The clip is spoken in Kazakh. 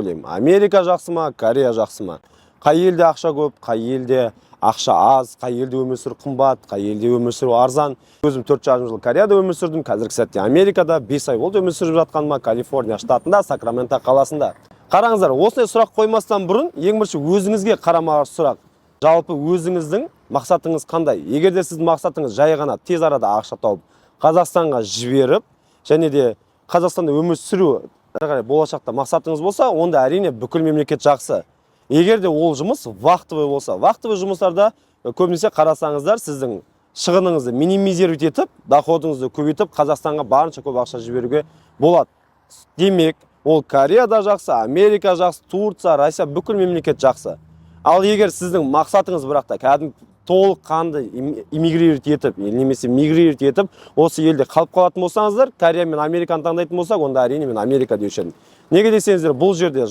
ойлаймын. Америка жақсы ма, Корея жақсы ма? Қай елде ақша көп, қай елде ақша аз, қай елде өмір сүру қымбат, қай елде өмір сүру арзан. Өзім 4,5 жыл Кореяда өмір сүрдім, қазіргі сәтте Америкада 5 ай болды өмір сүріп жатқаныма, Калифорния штатында, Сакраменто қаласында. Қараңыздар, осындай сұрақ қоймастан бұрын, ең бірінші өзіңізге қарама сұрақ. Жалпы өзіңіздің мақсатыңыз қандай? Егер де сіздің мақсатыңыз жай ғана тез арада ақша тауып, Қазақстанға жіберіп, және де Қазақстанда өмір сүру болашақта мақсатыңыз болса, онда әрине бүкіл мемлекет жақсы. Егер де ол жұмыс вақтылы болса, вақтылы жұмыстарда көбінесе қарасаңыздар, сіздің шығыныңызды минимизировать етіп, доходыңызды көбейтіп, Қазақстанға барынша көп ақша жіберуге болады. Демек, ол Кореяда жақсы, Америка жақсы, Турция, Россия, бүкіл мемлекет жақсы. Ал егер сіздің мақсатыңыз бірақта кәдімгі толыққанды иммигрировать етіп, немесе мигрировать етіп, осы елде қалып қалатын болсаңыздар, Корея мен Американы таңдайтын болсақ, онда әрине мен Америка деуші едім. Неге десеңіздер, бұл жерде